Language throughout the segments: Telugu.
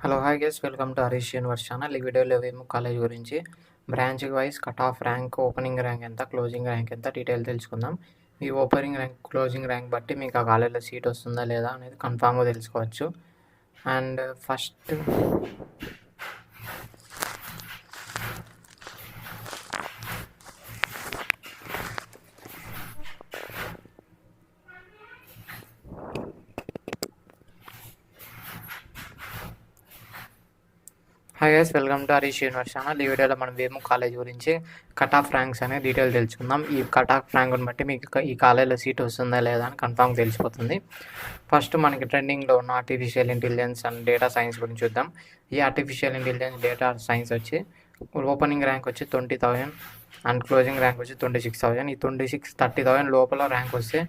Hello hi guys welcome to Harish universe channel. ఈ వీడియోలో వేము కాలేజ్ గురించి branch wise cut off rank, opening rank ఎంత, క్లోజింగ్ ర్యాంక్ ఎంత డీటెయిల్ తెలుసుకుందాం. ఈ ఓపెనింగ్ ర్యాంక్, క్లోజింగ్ ర్యాంక్ బట్టి మీకు ఆ కాలేజ్లో సీట్ వస్తుందా లేదా అనేది కన్ఫామ్గా తెలుసుకోవచ్చు. And first hi guys welcome to Harish universe channel. ఈ వీడియోలో మనం వేము కాలేజ్ గురించి కట్ ఆఫ్ ర్యాంక్స్ అనే డీటెయిల్ తెలుసుకుందాం. ఈ కట్ ఆఫ్ ర్యాంక్ని బట్టి మీకు ఈ కాలేజ్లో సీట్ వస్తుందా లేదా అని కన్ఫామ్గా తెలిసిపోతుంది. ఫస్ట్ మనకి ట్రెండింగ్లో ఉన్న artificial intelligence and data science గురించి చూద్దాం. ఈ ఆర్టిఫిషియల్ ఇంటెలిజెన్స్ డేటా సైన్స్ వచ్చి ఓపెనింగ్ ర్యాంక్ వచ్చి 20,000 అండ్ క్లోజింగ్ ర్యాంక్ వచ్చి 26,000. ఈ 30,000 లోపల ర్యాంక్ వస్తే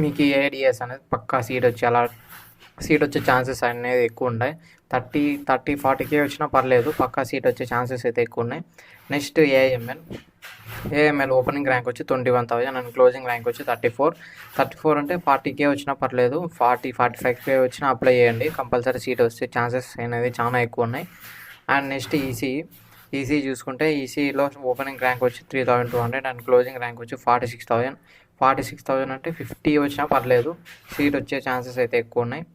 మీకు ఏఐడిఎస్ అనేది పక్కా సీట్ వచ్చే ఛాన్సెస్ అనేది ఎక్కువ ఉన్నాయి. 30-40K వచ్చినా పర్లేదు, పక్కా సీట్ వచ్చే ఛాన్సెస్ అయితే ఎక్కువ ఉన్నాయి. నెక్స్ట్ ఏఎంఎల్ ఓపెనింగ్ ర్యాంక్ వచ్చి 21,000 అండ్ క్లోజింగ్ ర్యాంక్ వచ్చి 34 అంటే 40K వచ్చినా పర్లేదు, 40-45K వచ్చినా అప్లై చేయండి, కంపల్సరీ సీట్ వచ్చే ఛాన్సెస్ అనేది చాలా ఎక్కువ ఉన్నాయి. అండ్ నెక్స్ట్ ఈసీ చూసుకుంటే ఈసీలో ఓపెనింగ్ ర్యాంక్ వచ్చి 3,200 అండ్ క్లోజింగ్ ర్యాంక్ వచ్చి 46,000 అంటే 50 వచ్చినా పర్లేదు, సీట్ వచ్చే ఛాన్సెస్ అయితే ఎక్కువ ఉన్నాయి.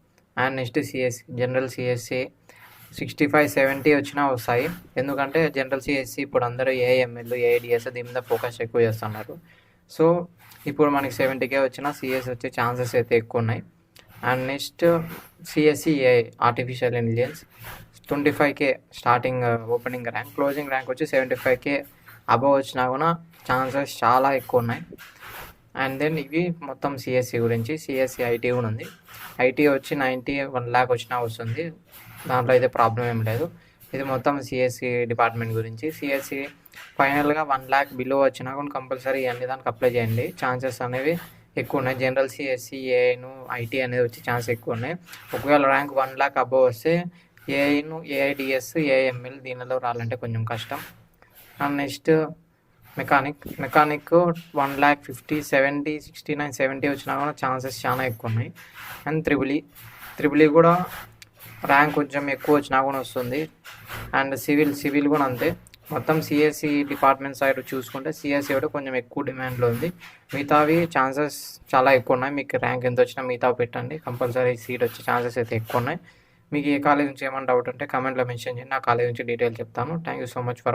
అండ్ నెక్స్ట్ జనరల్ సిఎస్సి 65-70 వచ్చినా వస్తాయి, ఎందుకంటే జనరల్ సిఎస్సి ఇప్పుడు అందరూ ఏఐఎంఎల్, ఏఐడిఎస్ దీని మీద ఫోకస్ ఎక్కువ చేస్తున్నారు. సో ఇప్పుడు మనకి 70K వచ్చినా సిఎస్ వచ్చే ఛాన్సెస్ అయితే ఎక్కువ ఉన్నాయి. And next CSC AI artificial intelligence 25K starting opening rank, closing rank వచ్చి 75K అబవ్ వచ్చినా కూడా ఛాన్సెస్ చాలా ఎక్కువ ఉన్నాయి. అండ్ దెన్ ఇవి మొత్తం సిఎస్సి గురించి. సిఎస్సి ఐటీ కూడా ఉంది. ఐటీ వచ్చి 1 lakh వచ్చినా వస్తుంది, దాంట్లో అయితే ప్రాబ్లం ఏం లేదు. ఇది మొత్తం సిఎస్సి డిపార్ట్మెంట్ గురించి. సిఎస్సి ఫైనల్గా 1 lakh బిలో వచ్చినా కూడా కంపల్సరీ అన్ని దానికి అప్లై చేయండి, ఛాన్సెస్ అనేవి ఎక్కువ ఉన్నాయి. జనరల్ సిఎస్సి, ఏఐను, ఐటీ అనేది వచ్చే ఛాన్స్ ఎక్కువ ఉన్నాయి. ఒకవేళ ర్యాంక్ 1 lakh అబవ్ వస్తే ఏఐను, ఏఐడిఎస్, ఏఎంఎల్ దీనిలో రావాలంటే కొంచెం కష్టం. అండ్ నెక్స్ట్ మెకానిక్ 1 lakh 50, 70, 69, 70 వచ్చినా కూడా ఛాన్సెస్ చాలా ఎక్కువ ఉన్నాయి. అండ్ త్రిబుల్ కూడా ర్యాంక్ కొంచెం ఎక్కువ వచ్చినా కూడా వస్తుంది. అండ్ సివిల్ కూడా అంతే. మొత్తం సిఎస్సి డిపార్ట్మెంట్ సైడ్ చూసుకుంటే సిఎస్సి కూడా కొంచెం ఎక్కువ డిమాండ్లో ఉంది. మిగతావి ఛాన్సెస్ చాలా ఎక్కువ ఉన్నాయి. మీకు ర్యాంక్ ఎంత వచ్చినా మిగతావి పెట్టండి, కంపల్సరీ సీట్ వచ్చే ఛాన్సెస్ అయితే ఎక్కువ ఉన్నాయి. మీకు ఏ కాలేజ్ నుంచి ఏమైనా డౌట్ ఉంటే కామెంట్లో మెన్షన్ చేయండి, ఆ కాలేజ్ నుంచి డీటెయిల్ చెప్తాను. Thank you so much for